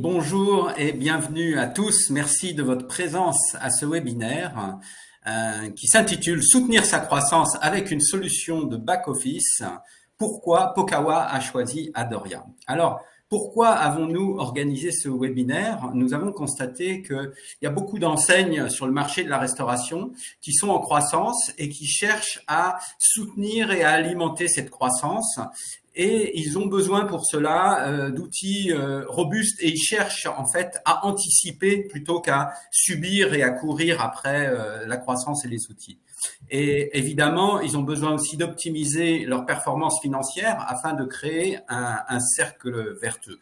Bonjour et bienvenue à tous. Merci de votre présence à ce webinaire qui s'intitule Soutenir sa croissance avec une solution de back-office. Pourquoi Pokawa a choisi Adoria? Alors, pourquoi avons-nous organisé ce webinaire? Nous avons constaté qu'il y a beaucoup d'enseignes sur le marché de la restauration qui sont en croissance et qui cherchent à soutenir et à alimenter cette croissance. Et ils ont besoin pour cela d'outils robustes et ils cherchent en fait à anticiper plutôt qu'à subir et à courir après la croissance et les outils. Et évidemment, ils ont besoin aussi d'optimiser leur performance financière afin de créer un cercle vertueux.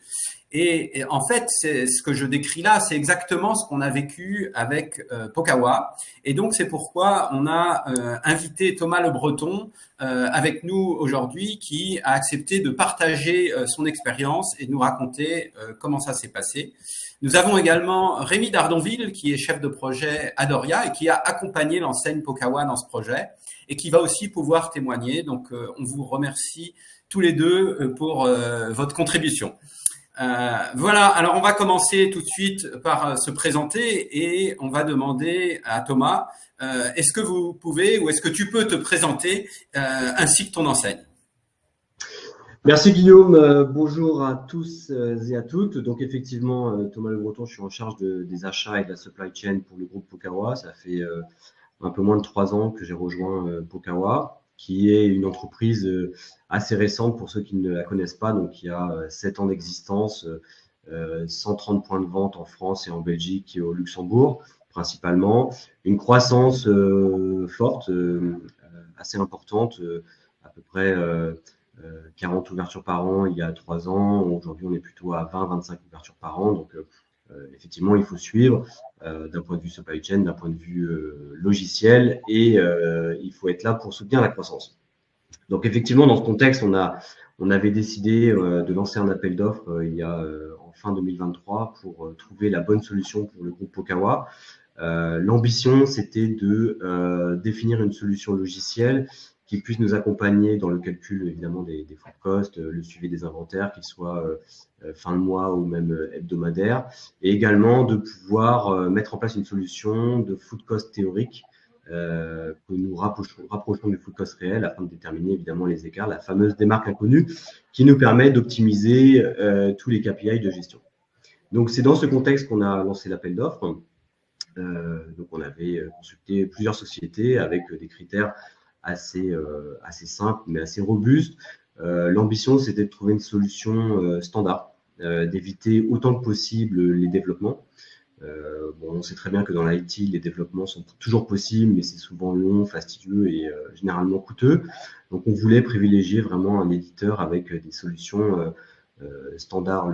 Et en fait, ce que je décris là, c'est exactement ce qu'on a vécu avec Pokawa. Et donc, c'est pourquoi on a invité Thomas Le Breton avec nous aujourd'hui, qui a accepté de partager son expérience et de nous raconter comment ça s'est passé. Nous avons également Rémi Dardonville, qui est chef de projet Adoria et qui a accompagné l'enseigne Pokawa dans ce projet et qui va aussi pouvoir témoigner. Donc, on vous remercie tous les deux pour votre contribution. Voilà, alors on va commencer tout de suite par se présenter et on va demander à Thomas, est-ce que vous pouvez ou est-ce que tu peux te présenter ainsi que ton enseigne? Merci Guillaume, bonjour à tous et à toutes. Donc effectivement, Thomas Le Breton, je suis en charge des achats et de la supply chain pour le groupe Pokawa. Ça fait un peu moins de 3 ans que j'ai rejoint Pokawa, qui est une entreprise assez récente pour ceux qui ne la connaissent pas. Donc il y a 7 ans d'existence, 130 points de vente en France et en Belgique et au Luxembourg principalement. Une croissance forte, assez importante, à peu près 40 ouvertures par an il y a 3 ans. Aujourd'hui, on est plutôt à 20-25 ouvertures par an. Donc, effectivement, il faut suivre d'un point de vue supply chain, d'un point de vue logiciel et il faut être là pour soutenir la croissance. Donc, effectivement, dans ce contexte, on avait décidé de lancer un appel d'offres il y a en fin 2023 pour trouver la bonne solution pour le groupe Pokawa. L'ambition, c'était de définir une solution logicielle qui puisse nous accompagner dans le calcul évidemment des food costs, le suivi des inventaires, qu'ils soient fin de mois ou même hebdomadaire, et également de pouvoir mettre en place une solution de food cost théorique que nous rapprochons du food cost réel afin de déterminer évidemment les écarts, la fameuse démarque inconnue qui nous permet d'optimiser tous les KPI de gestion. Donc c'est dans ce contexte qu'on a lancé l'appel d'offres. Donc on avait consulté plusieurs sociétés avec des critères assez simple mais assez robuste. L'ambition, c'était de trouver une solution standard, d'éviter autant que possible les développements. On sait très bien que dans l'IT, les développements sont toujours possibles, mais c'est souvent long, fastidieux et généralement coûteux. Donc, on voulait privilégier vraiment un éditeur avec des solutions standards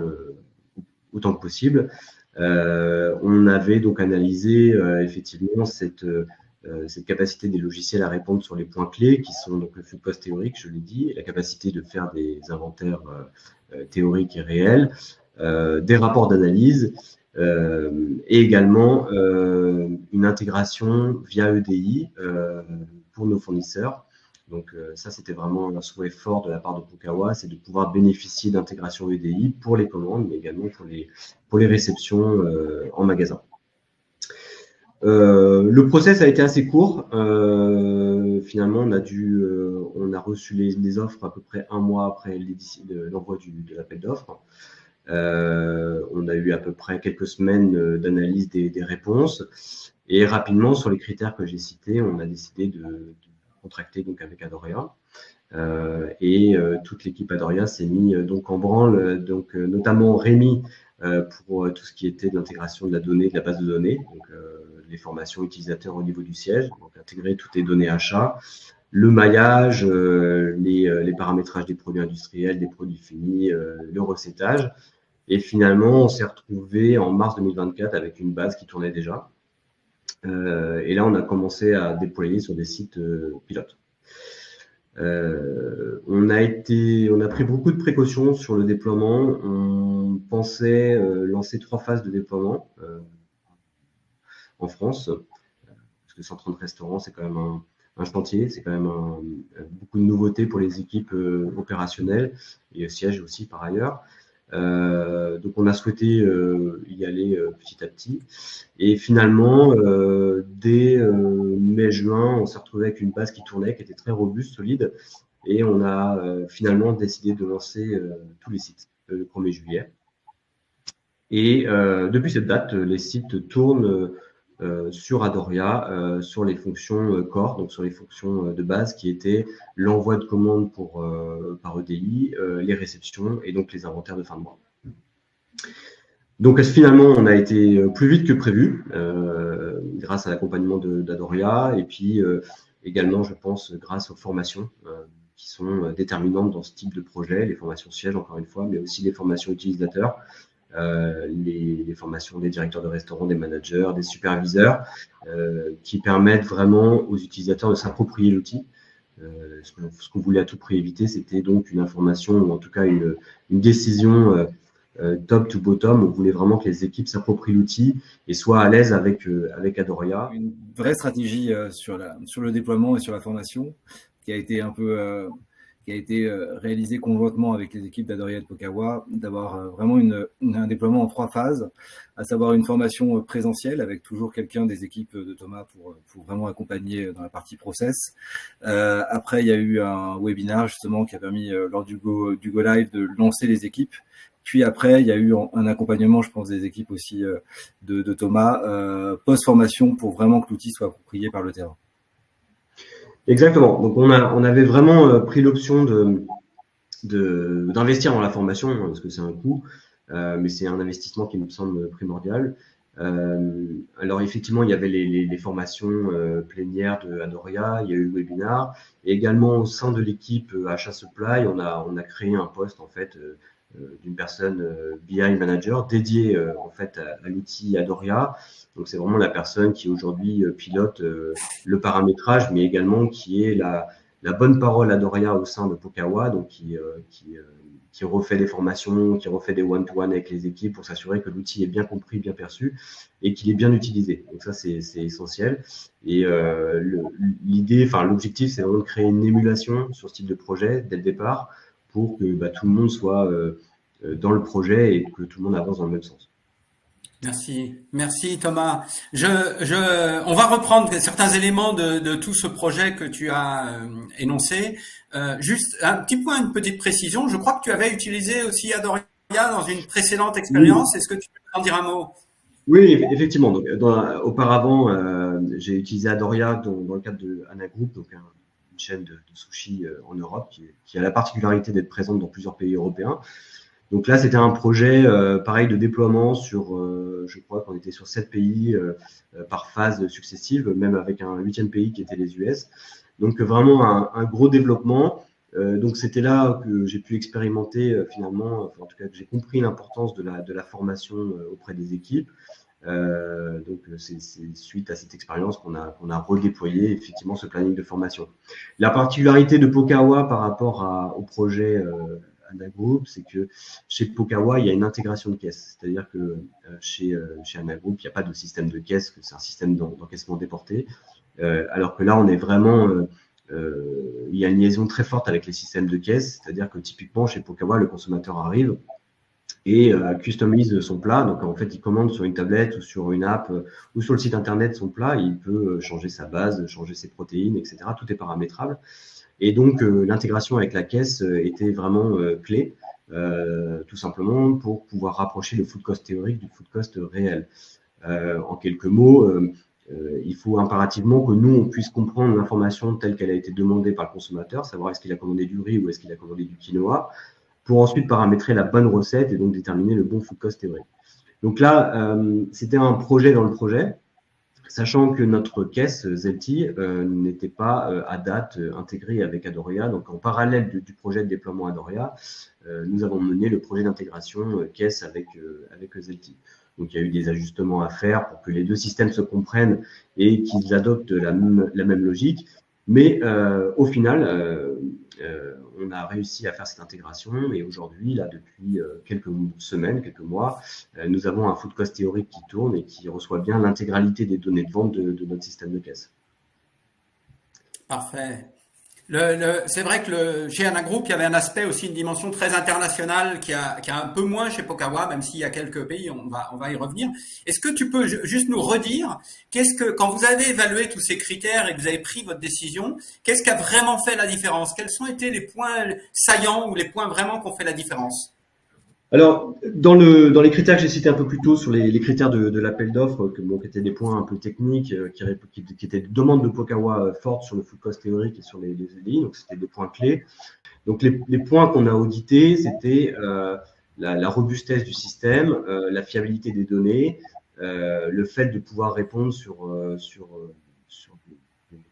autant que possible. On avait donc analysé effectivement cette capacité des logiciels à répondre sur les points clés qui sont donc le food cost théorique, je l'ai dit, et la capacité de faire des inventaires théoriques et réels, des rapports d'analyse et également une intégration via EDI pour nos fournisseurs. Donc ça, c'était vraiment un souhait fort de la part de Pokawa, c'est de pouvoir bénéficier d'intégration EDI pour les commandes, mais également pour les réceptions en magasin. Le process a été assez court. Finalement, on a reçu les offres à peu près 1 mois après l'envoi de l'appel d'offres. On a eu à peu près quelques semaines d'analyse des réponses et rapidement, sur les critères que j'ai cités, on a décidé de contracter donc avec Adoria. Et toute l'équipe Adoria s'est mis donc en branle, donc notamment Rémi pour tout ce qui était de l'intégration de la donnée, de la base de données, donc les formations utilisateurs au niveau du siège, donc intégrer toutes les données achats, le maillage, les paramétrages des produits industriels, des produits finis, le recettage. Et finalement, on s'est retrouvé en mars 2024 avec une base qui tournait déjà. Et là, on a commencé à déployer sur des sites pilotes. On a pris beaucoup de précautions sur le déploiement. On pensait lancer 3 phases de déploiement en France, parce que 130 restaurants, c'est quand même un chantier, c'est quand même beaucoup de nouveautés pour les équipes opérationnelles et au siège aussi par ailleurs. Donc, on a souhaité y aller petit à petit. Et finalement, dès mai-juin, on s'est retrouvé avec une base qui tournait, qui était très robuste, solide. Et on a finalement décidé de lancer tous les sites le 1er juillet. Et depuis cette date, les sites tournent sur Adoria, sur les fonctions core, donc sur les fonctions de base qui étaient l'envoi de commandes par EDI, les réceptions et donc les inventaires de fin de mois. Donc finalement, on a été plus vite que prévu grâce à l'accompagnement d'Adoria et puis également, je pense, grâce aux formations qui sont déterminantes dans ce type de projet, les formations sièges encore une fois, mais aussi les formations utilisateurs. Les formations des directeurs de restaurants, des managers, des superviseurs, qui permettent vraiment aux utilisateurs de s'approprier l'outil. Ce qu'on voulait à tout prix éviter, c'était donc une information ou en tout cas une décision top to bottom. On voulait vraiment que les équipes s'approprient l'outil et soient à l'aise avec Adoria. Une vraie stratégie sur le déploiement et sur la formation qui a été un peu réalisé conjointement avec les équipes d'Adoria et de Pokawa, d'avoir vraiment un déploiement en 3 phases, à savoir une formation présentielle avec toujours quelqu'un des équipes de Thomas pour vraiment accompagner dans la partie process. Après, il y a eu un webinaire justement qui a permis lors du go live de lancer les équipes. Puis après, il y a eu un accompagnement, je pense, des équipes aussi de Thomas, post-formation pour vraiment que l'outil soit approprié par le terrain. Exactement. Donc, on avait vraiment pris l'option d'investir dans la formation, parce que c'est un coût, mais c'est un investissement qui nous semble primordial. Alors, effectivement, il y avait les formations plénières de Adoria, il y a eu le webinar, et également au sein de l'équipe achat supply, on a créé un poste, en fait, d'une personne BI manager dédiée en fait à l'outil Adoria. Donc c'est vraiment la personne qui aujourd'hui pilote le paramétrage, mais également qui est la bonne parole Adoria au sein de Pokawa, donc qui refait des formations, qui refait des one-to-one avec les équipes pour s'assurer que l'outil est bien compris, bien perçu et qu'il est bien utilisé. Donc ça c'est essentiel. Et l'idée, enfin l'objectif, c'est vraiment de créer une émulation sur ce type de projet dès le départ, pour que tout le monde soit dans le projet et que tout le monde avance dans le même sens. Merci Thomas. On va reprendre certains éléments de tout ce projet que tu as énoncé. Juste un petit point, une petite précision. Je crois que tu avais utilisé aussi Adoria dans une précédente expérience. Oui. Est-ce que tu peux en dire un mot? Oui, effectivement. Donc, auparavant, j'ai utilisé Adoria dans le cadre de Anna Group, donc une chaîne de sushi en Europe qui a la particularité d'être présente dans plusieurs pays européens. Donc là, c'était un projet pareil de déploiement sur, je crois qu'on était sur 7 pays par phase successive, même avec un 8e pays qui était les US. Donc vraiment un gros développement. Donc c'était là que j'ai pu expérimenter finalement, enfin, en tout cas que j'ai compris l'importance de la formation auprès des équipes. Donc c'est suite à cette expérience qu'on a redéployé effectivement ce planning de formation. La particularité de Pokawa par rapport au projet Anna Group, c'est que chez Pokawa, il y a une intégration de caisse. C'est-à-dire que chez Anna Group, il n'y a pas de système de caisse, c'est un système d'encaissement déporté. Alors que là, on est vraiment, il y a une liaison très forte avec les systèmes de caisse. C'est-à-dire que typiquement, chez Pokawa, le consommateur arrive et customise son plat. Donc, en fait, il commande sur une tablette ou sur une app ou sur le site internet son plat. Il peut changer sa base, changer ses protéines, etc. Tout est paramétrable. Et donc, l'intégration avec la caisse était vraiment clé, tout simplement pour pouvoir rapprocher le food cost théorique du food cost réel. En quelques mots, il faut impérativement que nous, on puisse comprendre l'information telle qu'elle a été demandée par le consommateur, savoir est-ce qu'il a commandé du riz ou est-ce qu'il a commandé du quinoa, pour ensuite paramétrer la bonne recette et donc déterminer le bon food cost théorique. Donc là, c'était un projet dans le projet, sachant que notre caisse Zelti n'était pas à date intégrée avec Adoria. Donc, en parallèle du projet de déploiement Adoria, nous avons mené le projet d'intégration caisse avec Zelti. Donc, il y a eu des ajustements à faire pour que les deux systèmes se comprennent et qu'ils adoptent la même logique. Mais au final, on a réussi à faire cette intégration et aujourd'hui, là, depuis quelques semaines, quelques mois, nous avons un food cost théorique qui tourne et qui reçoit bien l'intégralité des données de vente de notre système de caisse. Parfait. C'est vrai que chez Ana Group, il y avait un aspect aussi, une dimension très internationale qui a un peu moins chez Pokawa, même s'il y a quelques pays, on va y revenir. Est-ce que tu peux juste nous redire, quand vous avez évalué tous ces critères et que vous avez pris votre décision, qu'est-ce qui a vraiment fait la différence? Quels ont été les points saillants ou les points vraiment qui ont fait la différence? Alors, dans les critères que j'ai cités un peu plus tôt sur les critères de l'appel d'offres, qui étaient des points un peu techniques, qui étaient des demandes de Pokawa fortes sur le food cost théorique et sur les EDI, donc c'était des points clés. Donc, les points qu'on a audités, c'était la robustesse du système, la fiabilité des données, le fait de pouvoir répondre sur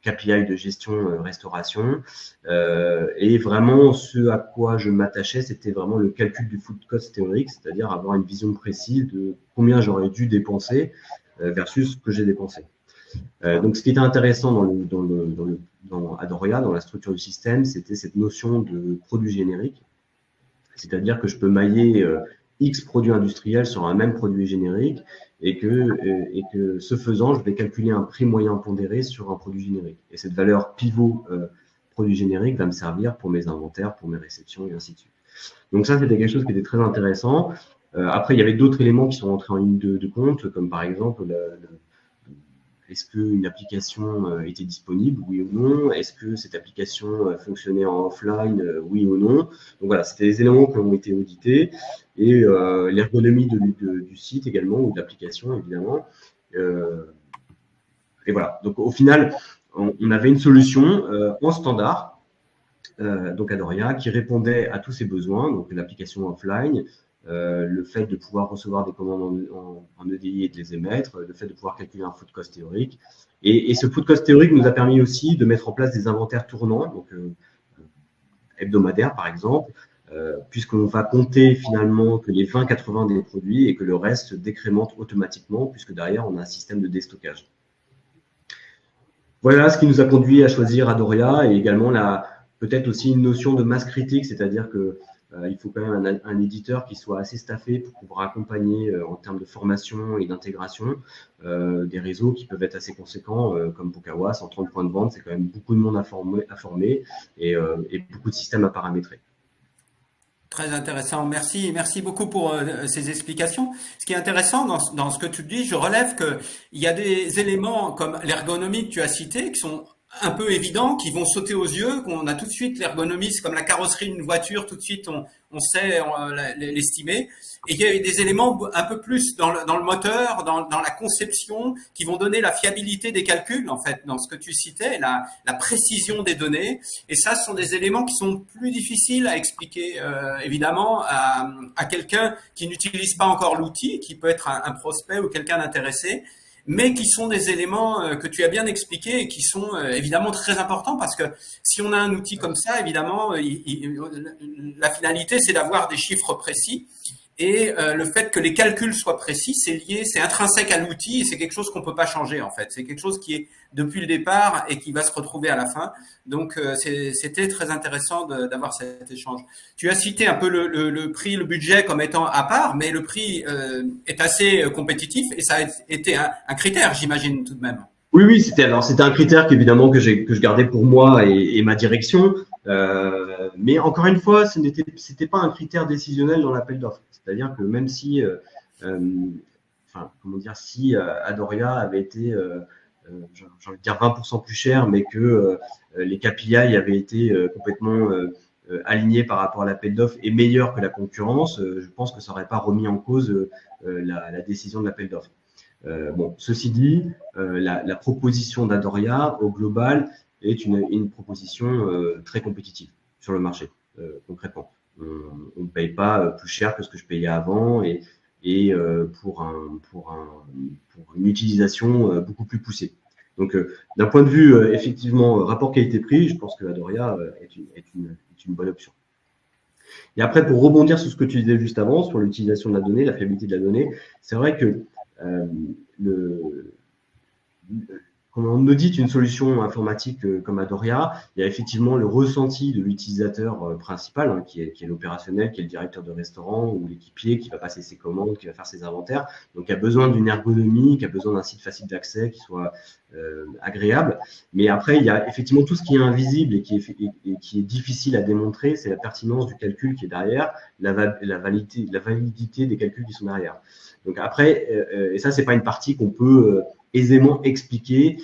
KPI de gestion restauration. Et vraiment, ce à quoi je m'attachais, c'était vraiment le calcul du food cost théorique, c'est-à-dire avoir une vision précise de combien j'aurais dû dépenser versus ce que j'ai dépensé. Donc, ce qui était intéressant dans Adoria, dans la structure du système, c'était cette notion de produit générique, c'est-à-dire que je peux mailler X produits industriels sur un même produit générique et que ce faisant, je vais calculer un prix moyen pondéré sur un produit générique. Et cette valeur pivot produit générique va me servir pour mes inventaires, pour mes réceptions et ainsi de suite. Donc ça, c'était quelque chose qui était très intéressant. Après, il y avait d'autres éléments qui sont entrés en ligne de compte, comme par exemple est-ce qu'une application était disponible, oui ou non? Est-ce que cette application fonctionnait en offline, oui ou non? Donc voilà, c'était des éléments qui ont été audités. Et l'ergonomie du site également, ou de l'application évidemment. Et voilà, donc au final, on avait une solution en standard, donc Adoria, qui répondait à tous ces besoins, donc l'application offline, le fait de pouvoir recevoir des commandes en EDI et de les émettre, le fait de pouvoir calculer un food cost théorique. Et ce food cost théorique nous a permis aussi de mettre en place des inventaires tournants, donc hebdomadaires par exemple, puisqu'on va compter finalement que les 20-80 des produits et que le reste décrémente automatiquement, puisque derrière on a un système de déstockage. Voilà ce qui nous a conduit à choisir Adoria, et également peut-être aussi une notion de masse critique, c'est-à-dire que il faut quand même un éditeur qui soit assez staffé pour pouvoir accompagner en termes de formation et d'intégration des réseaux qui peuvent être assez conséquents, comme Pokawa, 130 points de vente, c'est quand même beaucoup de monde à former et beaucoup de systèmes à paramétrer. Très intéressant. Merci beaucoup pour ces explications. Ce qui est intéressant dans ce que tu dis, je relève que il y a des éléments comme l'ergonomie que tu as cité qui sont un peu évidents, qui vont sauter aux yeux, qu'on a tout de suite l'ergonomie, c'est comme la carrosserie d'une voiture, tout de suite on sait l'estimer. Et il y a des éléments un peu plus dans le moteur, dans la conception, qui vont donner la fiabilité des calculs, en fait, dans ce que tu citais, la précision des données. Et ça, ce sont des éléments qui sont plus difficiles à expliquer, évidemment, à quelqu'un qui n'utilise pas encore l'outil, qui peut être un prospect ou quelqu'un d'intéressé, mais qui sont des éléments que tu as bien expliqués et qui sont évidemment très importants parce que si on a un outil comme ça, évidemment, la finalité, c'est d'avoir des chiffres précis. Et le fait que les calculs soient précis, c'est intrinsèque à l'outil et c'est quelque chose qu'on peut pas changer en fait. C'est quelque chose qui est depuis le départ et qui va se retrouver à la fin. Donc c'était très intéressant d'avoir cet échange. Tu as cité un peu le prix, le budget comme étant à part, mais le prix est assez compétitif et ça a été un critère, j'imagine tout de même. Oui, c'était un critère qu'évidemment que je gardais pour moi et ma direction. Mais encore une fois, c'était pas un critère décisionnel dans l'appel d'offres. C'est-à-dire que même si, si Adoria avait été, j'ai envie de dire 20% plus cher, mais que les KPI avaient été complètement alignés par rapport à l'appel d'offres et meilleurs que la concurrence, je pense que ça n'aurait pas remis en cause la décision de l'appel d'offres. Ceci dit, la proposition d'Adoria au global est une proposition très compétitive sur le marché, concrètement. On ne paye pas plus cher que ce que je payais avant et pour une utilisation beaucoup plus poussée. Donc, d'un point de vue, effectivement, rapport qualité-prix, je pense que Adoria est une bonne option. Et après, pour rebondir sur ce que tu disais juste avant, sur l'utilisation de la donnée, la fiabilité de la donnée, c'est vrai que on audite une solution informatique comme Adoria, il y a effectivement le ressenti de l'utilisateur principal, hein, qui est l'opérationnel, qui est le directeur de restaurant ou l'équipier qui va passer ses commandes, qui va faire ses inventaires. Donc, il y a besoin d'une ergonomie, qui a besoin d'un site facile d'accès, qui soit agréable. Mais après, il y a effectivement tout ce qui est invisible et qui est difficile à démontrer, c'est la pertinence du calcul qui est derrière, la validité des calculs qui sont derrière. Donc après, et ça, c'est pas une partie qu'on peut aisément expliquer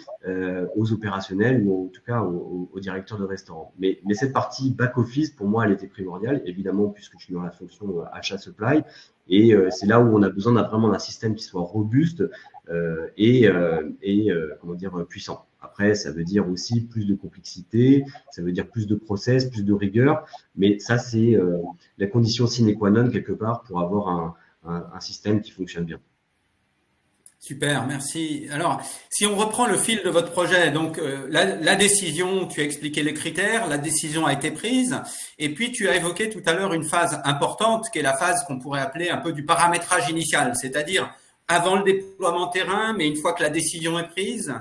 aux opérationnels ou en tout cas aux directeurs de restaurant. Mais cette partie back-office, pour moi, elle était primordiale, évidemment, puisque je suis dans la fonction achat-supply. Et c'est là où on a besoin vraiment d'un système qui soit robuste et comment dire, puissant. Après, ça veut dire aussi plus de complexité, ça veut dire plus de process, plus de rigueur. Mais ça, c'est la condition sine qua non, quelque part, pour avoir un système qui fonctionne bien. Super, merci. Alors, si on reprend le fil de votre projet, donc la décision, tu as expliqué les critères, la décision a été prise, et puis tu as évoqué tout à l'heure une phase importante, qui est la phase qu'on pourrait appeler un peu du paramétrage initial, c'est-à-dire avant le déploiement terrain, mais une fois que la décision est prise,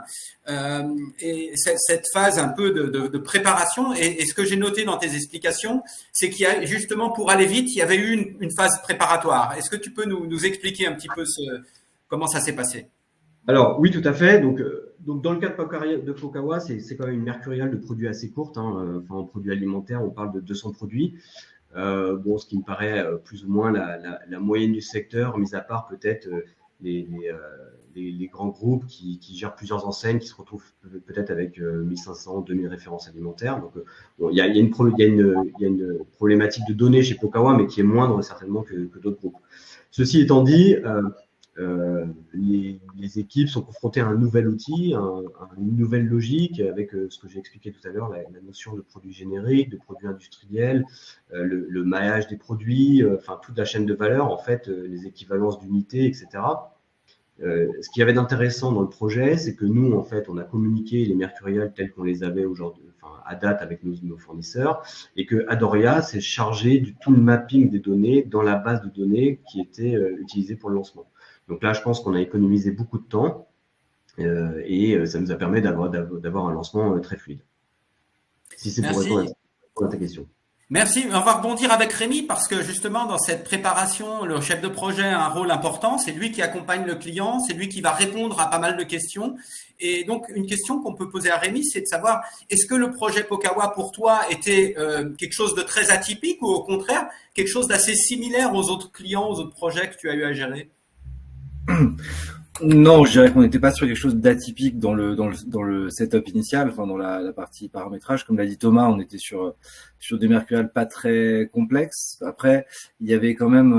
et cette phase un peu de préparation. Et ce que j'ai noté dans tes explications, c'est qu'il y a justement, pour aller vite, il y avait eu une phase préparatoire. Est-ce que tu peux nous expliquer un petit peu comment ça s'est passé? Alors, oui, tout à fait. Donc dans le cas de Pokawa, c'est quand même une mercuriale de produits assez courte. Hein. Enfin, en produits alimentaires, on parle de 200 produits. Bon, ce qui me paraît plus ou moins la moyenne du secteur, mis à part peut-être les grands groupes qui gèrent plusieurs enseignes, qui se retrouvent peut-être avec 1500, 2000 références alimentaires. Donc, bon, il y a une problématique de données chez Pokawa, mais qui est moindre certainement que d'autres groupes. Ceci étant dit, les équipes sont confrontées à un nouvel outil, une nouvelle logique avec ce que j'ai expliqué tout à l'heure, la notion de produits génériques, de produits industriels, le maillage des produits, enfin toute la chaîne de valeur, en fait, les équivalences d'unités, etc. Ce qu'il y avait d'intéressant dans le projet, c'est que nous, en fait, on a communiqué les mercuriales tels qu'on les avait aujourd'hui, enfin, à date avec nos fournisseurs, et que Adoria s'est chargé du tout le mapping des données dans la base de données qui était utilisée pour le lancement. Donc là, je pense qu'on a économisé beaucoup de temps et ça nous a permis d'avoir un lancement très fluide. Si c'est pour répondre à ta question. Merci. On va rebondir avec Rémi parce que justement, dans cette préparation, le chef de projet a un rôle important. C'est lui qui accompagne le client, c'est lui qui va répondre à pas mal de questions. Et donc, une question qu'on peut poser à Rémi, c'est de savoir, est-ce que le projet Pokawa, pour toi, était quelque chose de très atypique ou au contraire, quelque chose d'assez similaire aux autres clients, aux autres projets que tu as eu à gérer? Non, je dirais qu'on n'était pas sur quelque chose d'atypique dans le setup initial, enfin dans la partie paramétrage. Comme l'a dit Thomas, on était sur des mercuriales pas très complexes. Après, il y avait quand même,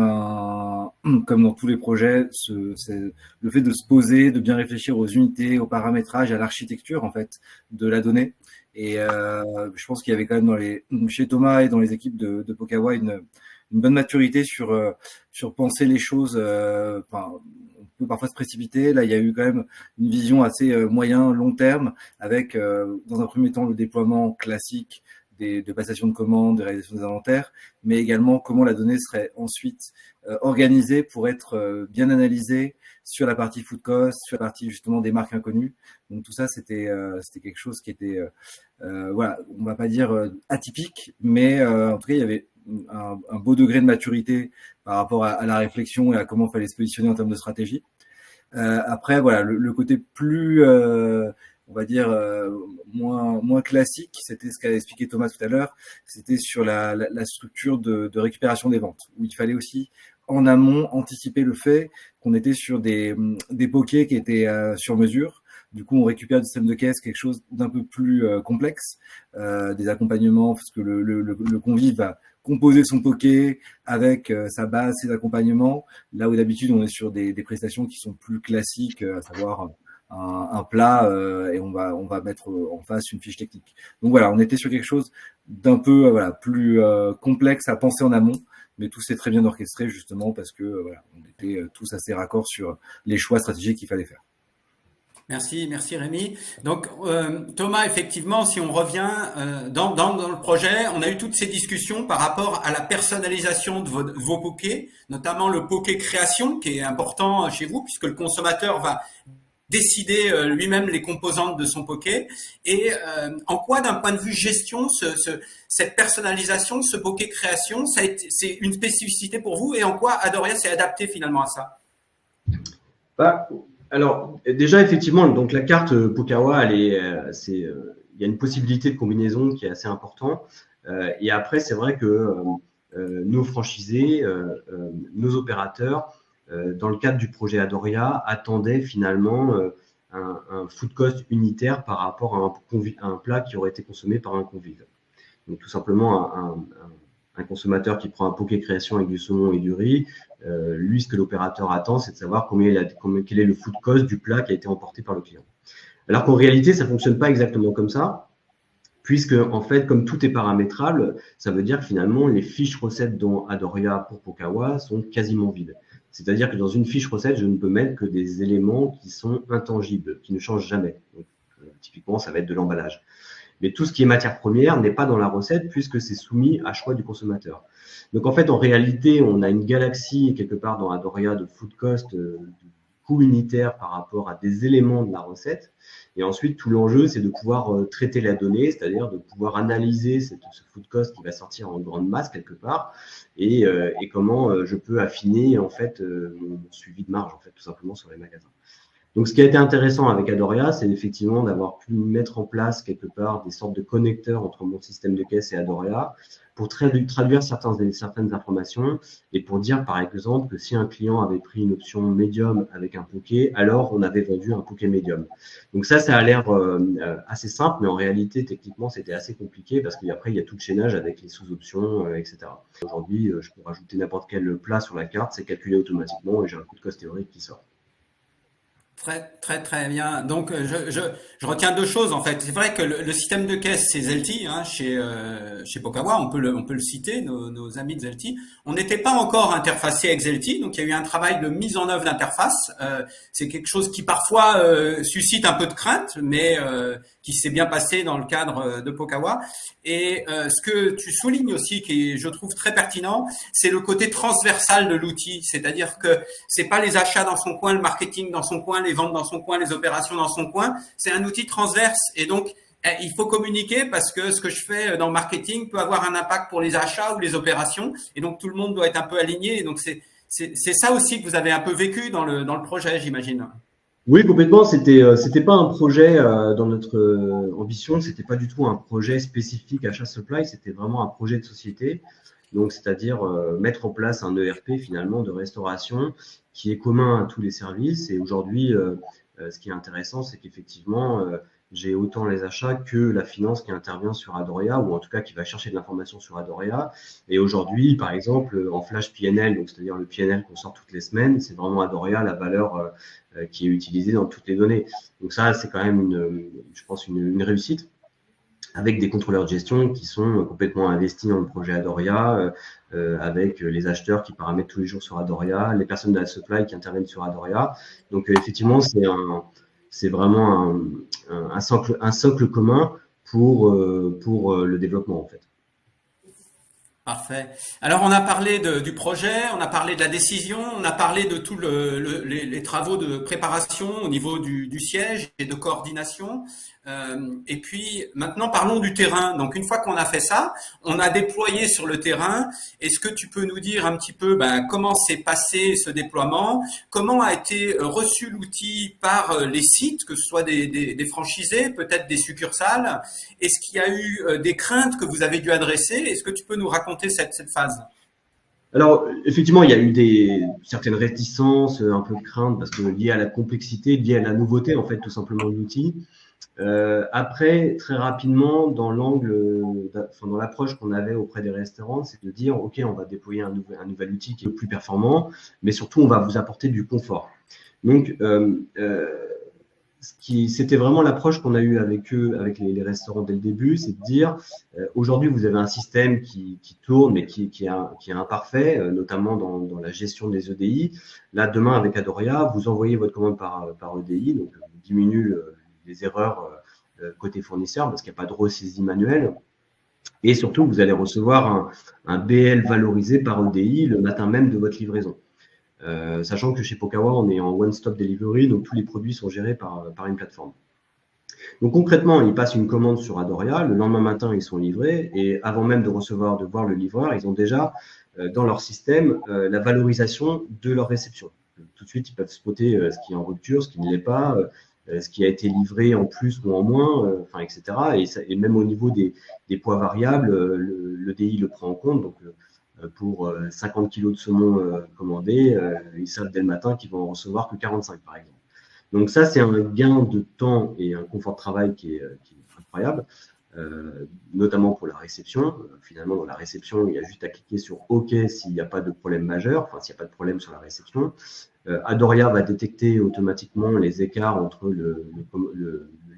comme dans tous les projets, le fait de se poser, de bien réfléchir aux unités, au paramétrage, à l'architecture en fait de la donnée. Et je pense qu'il y avait quand même chez Thomas et dans les équipes de Pokawa une bonne maturité sur penser les choses. On peut parfois se précipiter. Là, il y a eu quand même une vision assez moyen, long terme, avec dans un premier temps le déploiement classique de passation de commandes, de réalisation des inventaires, mais également comment la donnée serait ensuite organisée pour être bien analysée sur la partie food cost, sur la partie justement des marques inconnues. Donc tout ça, c'était quelque chose qui était, voilà, on va pas dire atypique, mais en tout cas, il y avait un beau degré de maturité par rapport à la réflexion et à comment il fallait se positionner en termes de stratégie. Après, voilà, le côté plus, on va dire, moins classique, c'était ce qu'a expliqué Thomas tout à l'heure, c'était sur la structure de récupération des ventes, où il fallait aussi, en amont, anticiper le fait qu'on était sur des pokés qui étaient sur mesure. Du coup, on récupère du système de caisse quelque chose d'un peu plus complexe, des accompagnements, parce que le convive va composer son poké avec sa base, ses accompagnements, là où d'habitude on est sur des prestations qui sont plus classiques, à savoir un plat et on va mettre en face une fiche technique. Donc voilà, on était sur quelque chose d'un peu voilà plus complexe à penser en amont, mais tout s'est très bien orchestré justement parce que voilà, on était tous assez raccords sur les choix stratégiques qu'il fallait faire. Merci Rémi. Donc Thomas, effectivement, si on revient dans le projet, on a eu toutes ces discussions par rapport à la personnalisation de vos pokés, notamment le poké création qui est important chez vous puisque le consommateur va décider lui-même les composantes de son poké. Et en quoi, d'un point de vue gestion, cette personnalisation, ce poké création, c'est une spécificité pour vous, et en quoi Adoria s'est adapté finalement à ça? Alors, déjà, effectivement, donc la carte Pokawa, il y a une possibilité de combinaison qui est assez importante. Et après, c'est vrai que nos franchisés, nos opérateurs, dans le cadre du projet Adoria, attendaient finalement un food cost unitaire par rapport à un plat qui aurait été consommé par un convive. Donc, tout simplement, un consommateur qui prend un poké création avec du saumon et du riz, lui, ce que l'opérateur attend, c'est de savoir quel est le food cost du plat qui a été emporté par le client. Alors qu'en réalité, ça ne fonctionne pas exactement comme ça, puisque, en fait, comme tout est paramétrable, ça veut dire que finalement, les fiches recettes dans Adoria pour Pokawa sont quasiment vides. C'est-à-dire que dans une fiche recette, je ne peux mettre que des éléments qui sont intangibles, qui ne changent jamais. Donc, typiquement, ça va être de l'emballage. Mais tout ce qui est matière première n'est pas dans la recette puisque c'est soumis à choix du consommateur. Donc, en fait, en réalité, on a une galaxie quelque part dans Adoria de food cost, de coût unitaire par rapport à des éléments de la recette. Et ensuite, tout l'enjeu, c'est de pouvoir traiter la donnée, c'est-à-dire de pouvoir analyser ce food cost qui va sortir en grande masse quelque part et comment je peux affiner en fait mon suivi de marge en fait tout simplement sur les magasins. Donc, ce qui a été intéressant avec Adoria, c'est effectivement d'avoir pu mettre en place quelque part des sortes de connecteurs entre mon système de caisse et Adoria pour traduire certaines informations et pour dire, par exemple, que si un client avait pris une option médium avec un poké, alors on avait vendu un poké médium. Donc ça a l'air assez simple, mais en réalité, techniquement, c'était assez compliqué parce qu'après, il y a tout le chaînage avec les sous-options, etc. Aujourd'hui, je peux rajouter n'importe quel plat sur la carte, c'est calculé automatiquement et j'ai un coût de cost théorique qui sort. Très, très, très bien. Donc, je retiens deux choses, en fait. C'est vrai que le système de caisse, c'est Zelti, hein, chez Pokawa. On peut le citer, nos amis de Zelti. On n'était pas encore interfacé avec Zelti, donc il y a eu un travail de mise en œuvre d'interface. C'est quelque chose qui parfois suscite un peu de crainte, mais qui s'est bien passé dans le cadre de Pokawa. Et ce que tu soulignes aussi, qui est, je trouve, très pertinent, c'est le côté transversal de l'outil. C'est-à-dire que c'est pas les achats dans son coin, le marketing dans son coin, les ventes dans son coin, les opérations dans son coin. C'est un outil transverse. Et donc, il faut communiquer parce que ce que je fais dans le marketing peut avoir un impact pour les achats ou les opérations. Et donc, tout le monde doit être un peu aligné. Et donc, c'est ça aussi que vous avez un peu vécu dans le projet, j'imagine. Oui, complètement. C'était pas un projet dans notre ambition. C'était pas du tout un projet spécifique achat supply. C'était vraiment un projet de société. Donc, c'est-à-dire mettre en place un ERP finalement de restauration qui est commun à tous les services. Et aujourd'hui, ce qui est intéressant, c'est qu'effectivement, j'ai autant les achats que la finance qui intervient sur Adoria, ou en tout cas qui va chercher de l'information sur Adoria. Et aujourd'hui, par exemple, en flash PNL, donc c'est-à-dire le PNL qu'on sort toutes les semaines, c'est vraiment Adoria la valeur qui est utilisée dans toutes les données. Donc ça, c'est quand même je pense une réussite, avec des contrôleurs de gestion qui sont complètement investis dans le projet Adoria, avec les acheteurs qui paramètrent tous les jours sur Adoria, les personnes de la supply qui interviennent sur Adoria. Donc effectivement, c'est vraiment un socle commun pour le développement en fait. Parfait. Alors, on a parlé du projet, on a parlé de la décision, on a parlé de tous les travaux de préparation au niveau du siège et de coordination. Et puis, maintenant, parlons du terrain. Donc, une fois qu'on a fait ça, on a déployé sur le terrain. Est-ce que tu peux nous dire un petit peu comment s'est passé ce déploiement? Comment a été reçu l'outil par les sites, que ce soit des franchisés, peut-être des succursales? Est-ce qu'il y a eu des craintes que vous avez dû adresser? Est-ce que tu peux nous raconter cette phase? Alors, effectivement, il y a eu certaines réticences, un peu de crainte, parce que liées à la complexité, liées à la nouveauté, en fait, tout simplement de l'outil. Après, très rapidement, dans l'approche qu'on avait auprès des restaurants, c'est de dire, OK, on va déployer un nouvel outil qui est plus performant, mais surtout, on va vous apporter du confort. Donc, c'était vraiment l'approche qu'on a eue avec eux, avec les restaurants dès le début, c'est de dire, aujourd'hui, vous avez un système qui tourne, mais qui est imparfait, notamment dans la gestion des EDI. Là, demain, avec Adoria, vous envoyez votre commande par EDI, donc vous diminuez les erreurs côté fournisseur parce qu'il n'y a pas de ressaisie manuelle. Et surtout, vous allez recevoir un BL valorisé par EDI le matin même de votre livraison. sachant que chez Pokawa, on est en one-stop delivery, donc tous les produits sont gérés par une plateforme. Donc concrètement, ils passent une commande sur Adoria, le lendemain matin, ils sont livrés, et avant même de voir le livreur, ils ont déjà dans leur système la valorisation de leur réception. Tout de suite, ils peuvent spotter ce qui est en rupture, ce qui ne l'est pas, ce qui a été livré en plus ou en moins, etc. Et même au niveau des poids variables, le DI le prend en compte. Donc, pour 50 kg de saumon commandé, ils savent dès le matin qu'ils vont en recevoir que 45, par exemple. Donc ça, c'est un gain de temps et un confort de travail qui est incroyable, notamment pour la réception. Finalement, dans la réception, il y a juste à cliquer sur OK s'il n'y a pas de problème majeur, s'il n'y a pas de problème sur la réception. Adoria va détecter automatiquement les écarts entre le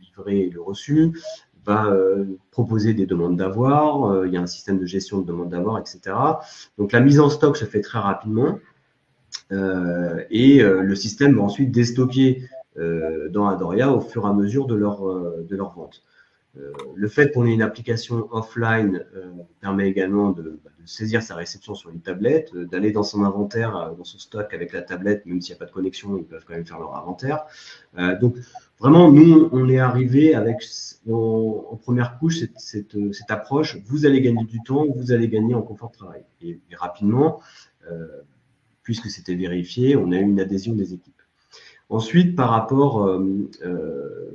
livré et le reçu, va proposer des demandes d'avoir, il y a un système de gestion de demandes d'avoir, etc. Donc la mise en stock se fait très rapidement et le système va ensuite déstocker dans Adoria au fur et à mesure de leur vente. Le fait qu'on ait une application offline permet également de saisir sa réception sur une tablette, d'aller dans son inventaire, dans son stock avec la tablette, même s'il n'y a pas de connexion, ils peuvent quand même faire leur inventaire. Donc vraiment, nous, on est arrivé avec en première couche cette approche, vous allez gagner du temps, vous allez gagner en confort de travail. Et rapidement, puisque c'était vérifié, on a eu une adhésion des équipes. Ensuite, par rapport,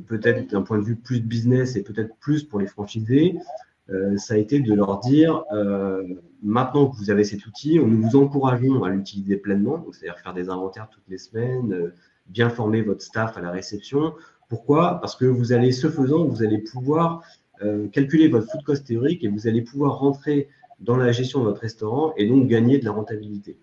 peut-être d'un point de vue plus business et peut-être plus pour les franchisés, ça a été de leur dire, maintenant que vous avez cet outil, nous vous encourageons à l'utiliser pleinement, c'est-à-dire faire des inventaires toutes les semaines, bien former votre staff à la réception. Pourquoi ? Parce que vous allez, ce faisant, vous allez pouvoir calculer votre food cost théorique et vous allez pouvoir rentrer dans la gestion de votre restaurant et donc gagner de la rentabilité.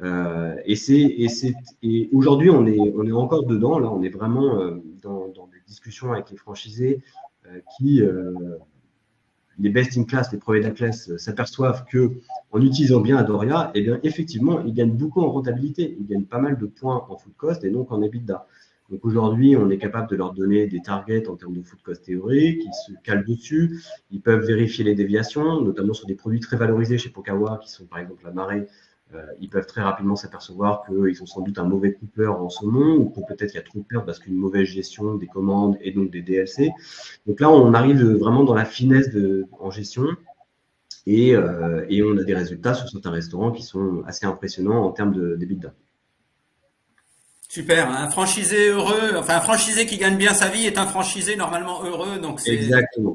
Et aujourd'hui, on est encore dedans. Là, on est vraiment dans des discussions avec les franchisés qui, les best in class, les premiers de la classe, s'aperçoivent que en utilisant bien Adoria, eh bien, effectivement, ils gagnent beaucoup en rentabilité. Ils gagnent pas mal de points en food cost et donc en EBITDA. Donc aujourd'hui, on est capable de leur donner des targets en termes de food cost théorique, ils se calent dessus, ils peuvent vérifier les déviations, notamment sur des produits très valorisés chez Pokawa, qui sont par exemple la marée. Ils peuvent très rapidement s'apercevoir qu'ils ont sans doute un mauvais coupeur en saumon ou que peut-être il y a trop de pertes parce qu'une mauvaise gestion des commandes et donc des DLC. Donc là, on arrive vraiment dans la finesse en gestion et on a des résultats sur certains restaurants qui sont assez impressionnants en termes d'EBITDA. Super, un franchisé heureux, enfin un franchisé qui gagne bien sa vie est un franchisé normalement heureux, donc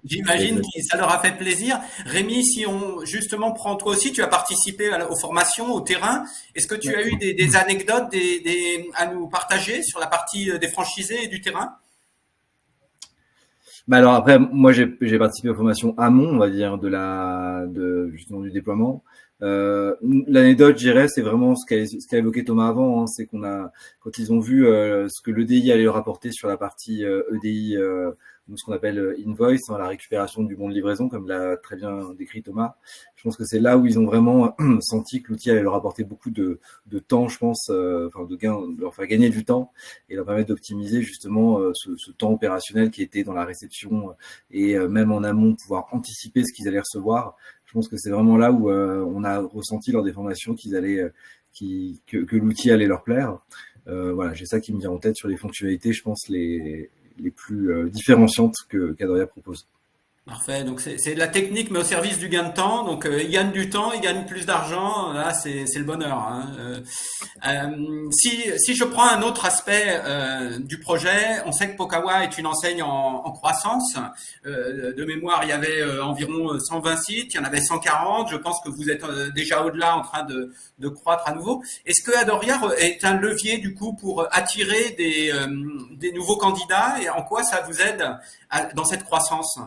j'imagine que ça leur a fait plaisir. Rémi, si on justement prend toi aussi, tu as participé aux formations, au terrain. Est-ce que tu as eu des anecdotes à nous partager sur la partie des franchisés et du terrain ? Bah alors après, moi j'ai participé aux formations amont, on va dire, justement du déploiement. L'anecdote, je dirais, c'est vraiment ce qu'a évoqué Thomas avant, hein, c'est quand ils ont vu ce que l'EDI allait leur apporter sur la partie EDI, ce qu'on appelle invoice, la récupération du bon de livraison, comme l'a très bien décrit Thomas. Je pense que c'est là où ils ont vraiment senti que l'outil allait leur apporter beaucoup de temps, je pense, leur faire gagner du temps et leur permettre d'optimiser justement ce temps opérationnel qui était dans la réception et même en amont pouvoir anticiper ce qu'ils allaient recevoir. Je pense que c'est vraiment là où on a ressenti lors des formations que l'outil allait leur plaire. Voilà, j'ai ça qui me vient en tête sur les fonctionnalités, je pense, les plus différenciantes qu'Adoria propose. Parfait, donc c'est de la technique mais au service du gain de temps, donc ils gagnent du temps, ils gagnent plus d'argent, là c'est le bonheur. Hein. Si je prends un autre aspect du projet, on sait que Pokawa est une enseigne en croissance, de mémoire il y avait environ 120 sites, il y en avait 140, je pense que vous êtes déjà au-delà en train de croître à nouveau. Est-ce que Adoria est un levier du coup pour attirer des nouveaux candidats et en quoi ça vous aide dans cette croissance ?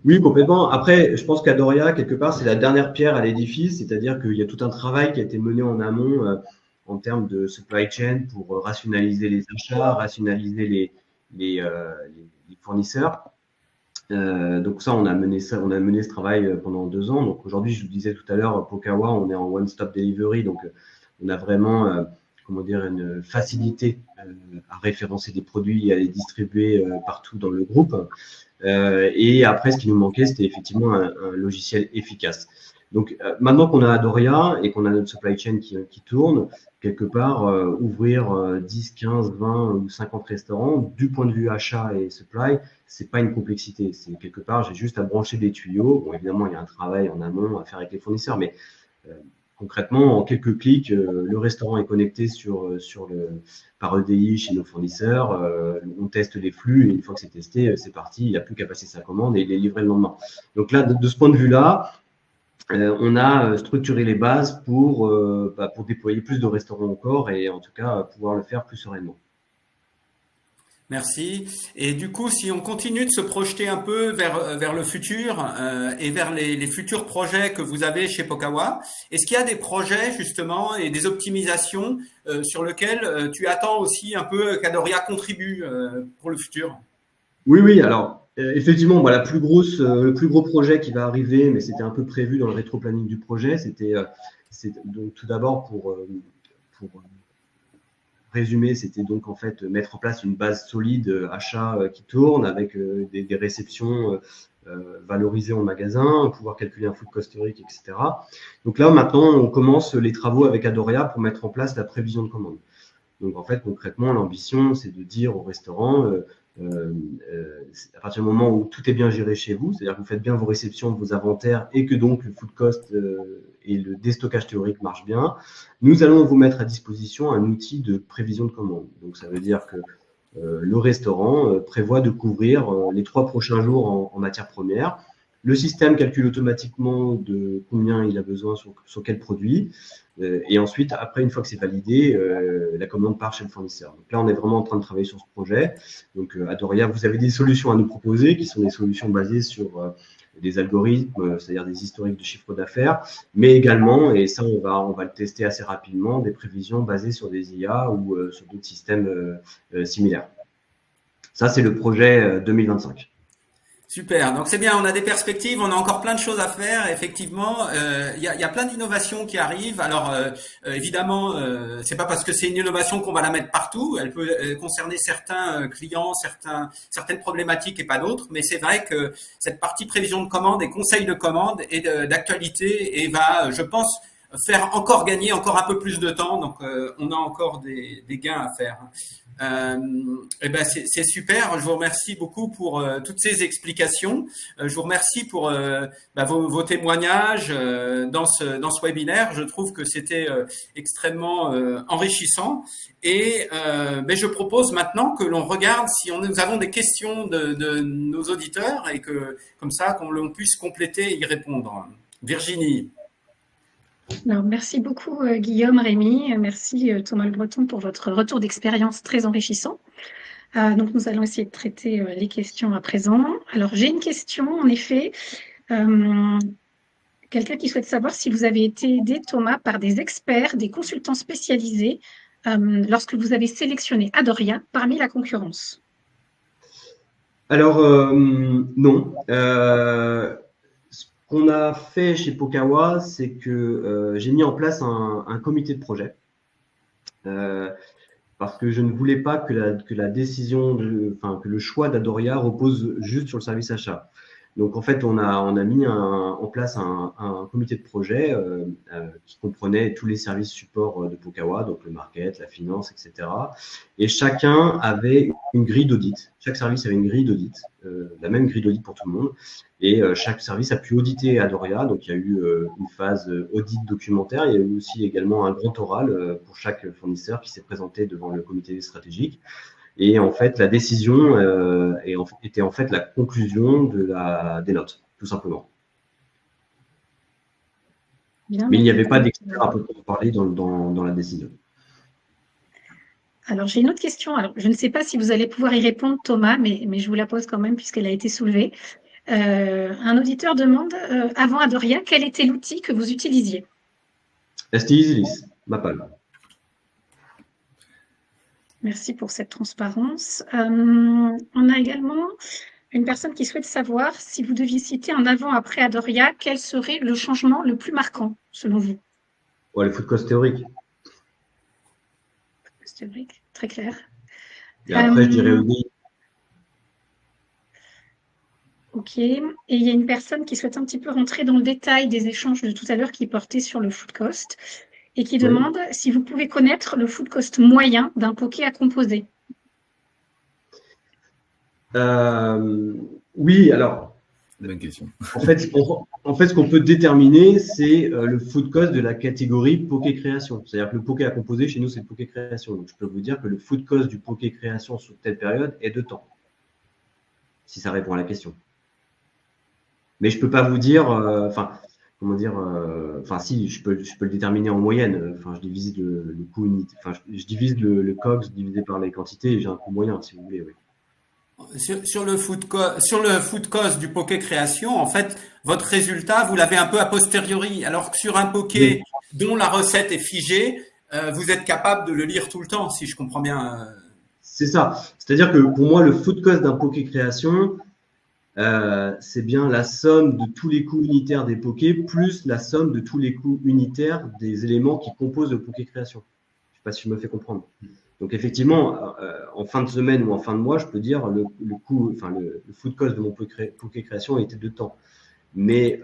Oui, complètement. Après, je pense qu'Adoria, quelque part, c'est la dernière pierre à l'édifice, c'est-à-dire qu'il y a tout un travail qui a été mené en amont en termes de supply chain pour rationaliser les achats, rationaliser les fournisseurs. Donc ça, on a mené ce travail pendant 2 ans. Donc aujourd'hui, je vous disais tout à l'heure, Pokawa, on est en one-stop delivery, donc on a vraiment une facilité à référencer des produits et à les distribuer partout dans le groupe. Et après, ce qui nous manquait, c'était effectivement un logiciel efficace. Donc, maintenant qu'on a Adoria et qu'on a notre supply chain qui tourne, quelque part, ouvrir 10, 15, 20 ou 50 restaurants, du point de vue achat et supply, c'est pas une complexité. C'est quelque part, j'ai juste à brancher des tuyaux. Bon, évidemment, il y a un travail en amont à faire avec les fournisseurs, mais concrètement, en quelques clics, le restaurant est connecté par EDI chez nos fournisseurs. On teste les flux et une fois que c'est testé, c'est parti. Il n'a plus qu'à passer sa commande et il est livré le lendemain. Donc là, de ce point de vue-là, on a structuré les bases pour déployer plus de restaurants encore et en tout cas pouvoir le faire plus sereinement. Merci. Et du coup, si on continue de se projeter un peu vers le futur et vers les futurs projets que vous avez chez Pokawa, est-ce qu'il y a des projets justement et des optimisations sur lesquels tu attends aussi un peu qu'Adoria contribue pour le futur? Oui. Alors, effectivement, le plus gros projet qui va arriver, mais c'était un peu prévu dans le rétro-planning du projet, c'est donc tout d'abord pour résumer, c'était donc en fait mettre en place une base solide achat qui tourne avec des réceptions valorisées en magasin, pouvoir calculer un food cost théorique, etc. Donc là, maintenant, on commence les travaux avec Adoria pour mettre en place la prévision de commande. Donc en fait, concrètement, l'ambition, c'est de dire au restaurant, à partir du moment où tout est bien géré chez vous, c'est-à-dire que vous faites bien vos réceptions, vos inventaires et que donc le food cost et le déstockage théorique marchent bien, nous allons vous mettre à disposition un outil de prévision de commande. Donc ça veut dire que le restaurant prévoit de couvrir les 3 prochains jours en matières premières. Le système calcule automatiquement de combien il a besoin sur quel produit. Et ensuite, après, une fois que c'est validé, la commande part chez le fournisseur. Donc là, on est vraiment en train de travailler sur ce projet. Donc, Adoria, vous avez des solutions à nous proposer qui sont des solutions basées sur des algorithmes, c'est-à-dire des historiques de chiffre d'affaires, mais également, et ça, on va le tester assez rapidement, des prévisions basées sur des IA ou sur d'autres systèmes similaires. Ça, c'est le projet 2025. Super, donc c'est bien, on a des perspectives, on a encore plein de choses à faire. Effectivement, il y a plein d'innovations qui arrivent. Alors évidemment, c'est pas parce que c'est une innovation qu'on va la mettre partout. Elle peut concerner certains clients, certaines problématiques et pas d'autres. Mais c'est vrai que cette partie prévision de commande et conseil de commande est d'actualité et va, je pense, faire encore gagner encore un peu plus de temps. Donc on a encore des gains à faire. Eh ben c'est super. Je vous remercie beaucoup pour toutes ces explications. Je vous remercie pour vos témoignages dans ce webinaire. Je trouve que c'était extrêmement enrichissant. Et je propose maintenant que l'on regarde si nous avons des questions de nos auditeurs et que comme ça qu'on puisse compléter et y répondre. Virginie. Alors, merci beaucoup Guillaume, Rémi, merci Thomas Le Breton pour votre retour d'expérience très enrichissant. Donc nous allons essayer de traiter les questions à présent. Alors j'ai une question en effet, quelqu'un qui souhaite savoir si vous avez été aidé, Thomas, par des experts, des consultants spécialisés lorsque vous avez sélectionné Adoria parmi la concurrence. Alors non. Ce qu'on a fait chez Pokawa, c'est que j'ai mis en place un comité de projet parce que je ne voulais pas que la décision, que le choix d'Adoria repose juste sur le service achat. Donc en fait, on a mis en place un comité de projet qui comprenait tous les services supports de Pokawa, donc le market, la finance, etc. Et chacun avait une grille d'audit. Chaque service avait une grille d'audit, la même grille d'audit pour tout le monde. Et chaque service a pu auditer Adoria. Donc il y a eu une phase audit documentaire. Il y a eu aussi également un grand oral pour chaque fournisseur qui s'est présenté devant le comité stratégique. Et en fait, la décision était en fait la conclusion des notes, tout simplement. Bien, mais il n'y avait pas d'expert à proprement parler dans la décision. Alors, j'ai une autre question. Alors, je ne sais pas si vous allez pouvoir y répondre, Thomas, mais je vous la pose quand même puisqu'elle a été soulevée. Un auditeur demande, avant Adoria, quel était l'outil que vous utilisiez? ST EasyList, Mappal. Merci pour cette transparence. On a également une personne qui souhaite savoir si vous deviez citer en avant-après Adoria, quel serait le changement le plus marquant, selon vous? Le food cost théorique. Théorique, très clair. Et après, je dirais oui. Ok. Et il y a une personne qui souhaite un petit peu rentrer dans le détail des échanges de tout à l'heure qui portaient sur le food cost et qui Oui. demande si vous pouvez connaître le food cost moyen d'un poké à composer. Oui, alors, Bonne question. en fait, ce qu'on peut déterminer, c'est le food cost de la catégorie poké création. C'est-à-dire que le poké à composer, chez nous, c'est le poké création. Donc, je peux vous dire que le food cost du poké création sur telle période est de temps, si ça répond à la question. Mais je peux pas vous dire, comment dire, si, je peux le déterminer en moyenne. Enfin, je divise le coût unité, je divise le COGS divisé par les quantités et j'ai un coût moyen, si vous voulez, oui. Sur le food cost du poké création, en fait, votre résultat, vous l'avez un peu a posteriori, alors que sur un Oui, poké dont la recette est figée, vous êtes capable de le lire tout le temps, si je comprends bien. c'est ça. C'est-à-dire que pour moi, le food cost d'un poké création, c'est bien la somme de tous les coûts unitaires des pokés plus la somme de tous les coûts unitaires des éléments qui composent le poké création. Je ne sais pas si je me fais comprendre. Donc effectivement, en fin de semaine ou en fin de mois, je peux dire le coût, le food cost de mon poké création était de temps. Mais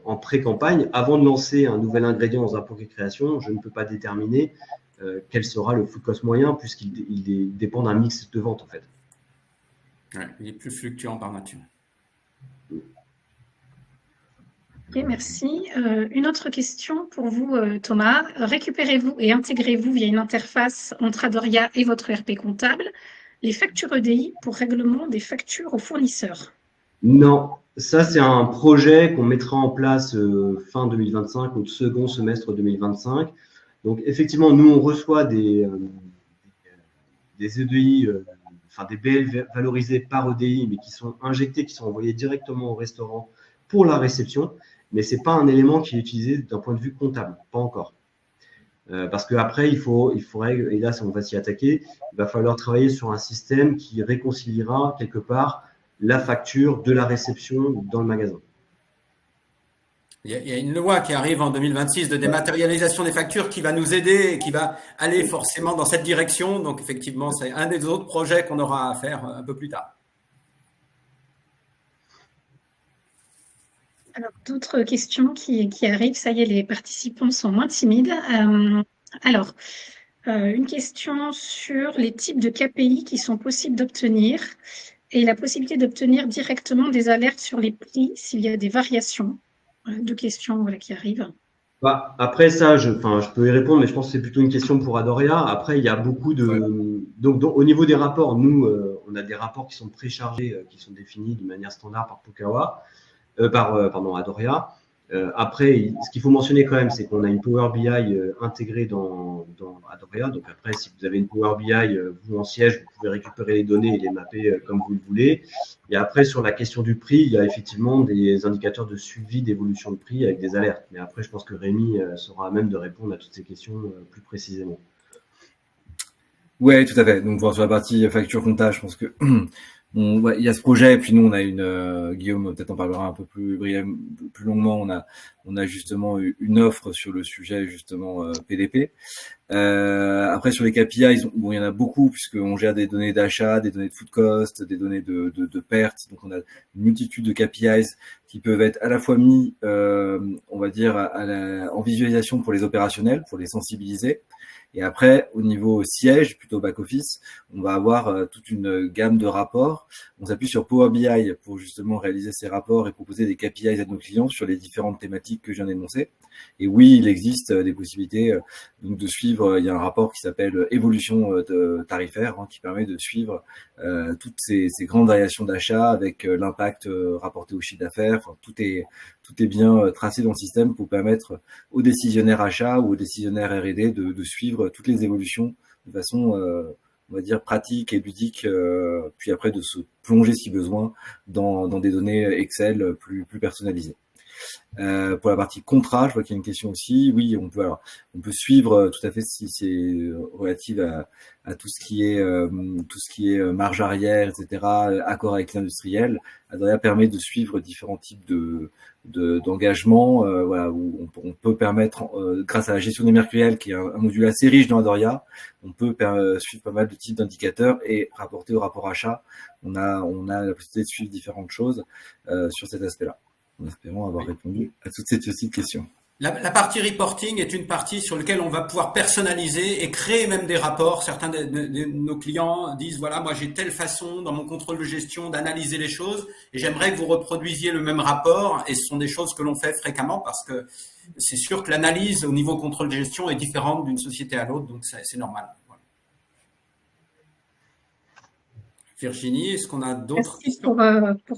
en pré-campagne, avant de lancer un nouvel ingrédient dans un poké création, je ne peux pas déterminer quel sera le food cost moyen puisqu'il dépend d'un mix de vente en fait. Ouais, il est plus fluctuant par nature. Ok, merci. Une autre question pour vous, Thomas. Récupérez-vous et intégrez-vous via une interface entre Adoria et votre ERP comptable les factures EDI pour règlement des factures aux fournisseurs? Non, ça c'est un projet qu'on mettra en place fin 2025 ou second semestre 2025. Donc effectivement, nous on reçoit des EDI, des BL valorisés par EDI, mais qui sont injectés, qui sont envoyés directement au restaurant pour la réception. Mais ce n'est pas un élément qui est utilisé d'un point de vue comptable, pas encore. Parce qu'après, il faudrait, et là on va s'y attaquer, il va falloir travailler sur un système qui réconciliera quelque part la facture de la réception dans le magasin. Il y a une loi qui arrive en 2026 de dématérialisation des factures qui va nous aider et qui va aller forcément dans cette direction. Donc effectivement, c'est un des autres projets qu'on aura à faire un peu plus tard. Alors, d'autres questions qui arrivent. Ça y est, les participants sont moins timides. Alors, une question sur les types de KPI qui sont possibles d'obtenir et la possibilité d'obtenir directement des alertes sur les prix s'il y a des variations. Deux questions qui arrivent. Après ça, je peux y répondre, mais je pense que c'est plutôt une question pour Adoria. Après, il y a beaucoup de… Ouais. Donc, au niveau des rapports, nous, on a des rapports qui sont préchargés, qui sont définis de manière standard par Pokawa, pardon, Adoria. Après, ce qu'il faut mentionner quand même, c'est qu'on a une Power BI intégrée dans Adoria. Donc après, si vous avez une Power BI, vous en siège, vous pouvez récupérer les données et les mapper comme vous le voulez. Et après, sur la question du prix, il y a effectivement des indicateurs de suivi d'évolution de prix avec des alertes. Mais après, je pense que Rémi sera à même de répondre à toutes ces questions plus précisément. Ouais, tout à fait. Donc, sur la partie facture compta, je pense que il y a ce projet. Et puis nous, on a Guillaume peut-être en parlera un peu plus longuement. On a justement une offre sur le sujet justement PDP. Après sur les KPI, il y en a beaucoup puisqu'on gère des données d'achat, des données de food cost, des données de pertes. Donc on a une multitude de KPIs qui peuvent être à la fois mis, on va dire, en visualisation pour les opérationnels, pour les sensibiliser. Et après, au niveau siège, plutôt back-office, on va avoir toute une gamme de rapports. On s'appuie sur Power BI pour justement réaliser ces rapports et proposer des KPIs à nos clients sur les différentes thématiques que je viens d'énoncer. Et oui, il existe des possibilités donc de suivre. Il y a un rapport qui s'appelle évolution tarifaire qui permet de suivre toutes ces grandes variations d'achat avec l'impact rapporté au chiffre d'affaires. Enfin, tout est bien tracé dans le système pour permettre aux décisionnaires achats ou aux décisionnaires R&D de suivre toutes les évolutions de façon, on va dire, pratique et ludique, puis après de se plonger si besoin dans des données Excel plus personnalisées. Pour la partie contrat, je vois qu'il y a une question aussi. Oui, on peut suivre tout à fait si c'est relatif à tout ce qui est marge arrière, etc., accord avec l'industriel. Adoria permet de suivre différents types d'engagement, voilà, où on peut permettre, grâce à la gestion des mercuriels, qui est un module assez riche dans Adoria, on peut suivre pas mal de types d'indicateurs et rapporter au rapport achat. On a la possibilité de suivre différentes choses sur cet aspect-là. En espérant avoir répondu à toutes ces petites questions. La partie reporting est une partie sur laquelle on va pouvoir personnaliser et créer même des rapports. Certains de nos clients disent, voilà, moi j'ai telle façon dans mon contrôle de gestion d'analyser les choses et j'aimerais que vous reproduisiez le même rapport. Et ce sont des choses que l'on fait fréquemment parce que c'est sûr que l'analyse au niveau contrôle de gestion est différente d'une société à l'autre, donc c'est normal. Voilà. Virginie, est-ce qu'on a d'autres questions?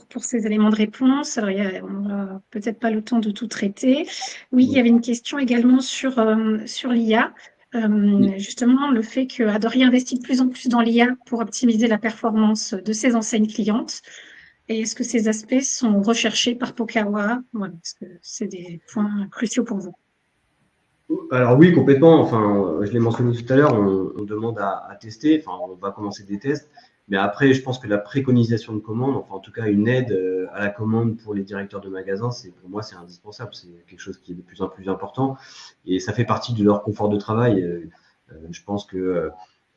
Pour ces éléments de réponse. Alors, on n'a peut-être pas le temps de tout traiter. Oui, il y avait une question également sur l'IA. Justement, le fait que Adoria investit de plus en plus dans l'IA pour optimiser la performance de ses enseignes clientes. Et est-ce que ces aspects sont recherchés par Pokawa? Voilà, est-ce que c'est des points cruciaux pour vous? Alors oui, complètement. Enfin, je l'ai mentionné tout à l'heure, on demande à tester. Enfin, on va commencer des tests. Mais après, je pense que la préconisation de commande, enfin en tout cas une aide à la commande pour les directeurs de magasins, pour moi c'est indispensable. C'est quelque chose qui est de plus en plus important et ça fait partie de leur confort de travail. Je pense que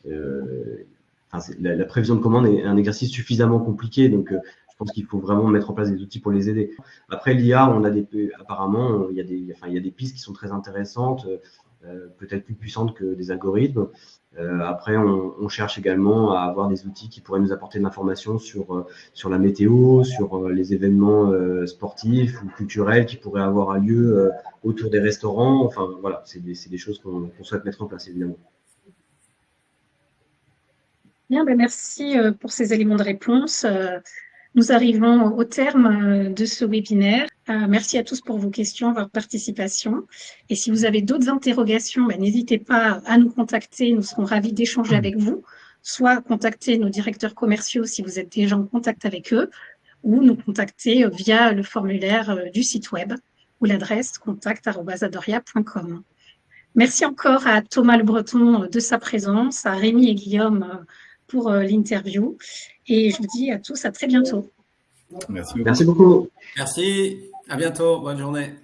la prévision de commande est un exercice suffisamment compliqué, donc je pense qu'il faut vraiment mettre en place des outils pour les aider. Après l'IA, apparemment il y a des pistes qui sont très intéressantes, peut-être plus puissantes que des algorithmes. Après, on cherche également à avoir des outils qui pourraient nous apporter de l'information sur la météo, sur les événements sportifs ou culturels qui pourraient avoir lieu autour des restaurants. Enfin, voilà, c'est des choses qu'on souhaite mettre en place, évidemment. Bien, merci pour ces éléments de réponse. Nous arrivons au terme de ce webinaire. Merci à tous pour vos questions, votre participation. Et si vous avez d'autres interrogations, n'hésitez pas à nous contacter. Nous serons ravis d'échanger avec vous. Soit contacter nos directeurs commerciaux si vous êtes déjà en contact avec eux, ou nous contacter via le formulaire du site web ou l'adresse contact@adoria.com. Merci encore à Thomas Le Breton de sa présence, à Rémi et Guillaume pour l'interview. Et je vous dis à tous à très bientôt. Merci beaucoup. Merci beaucoup. Merci, à bientôt, bonne journée.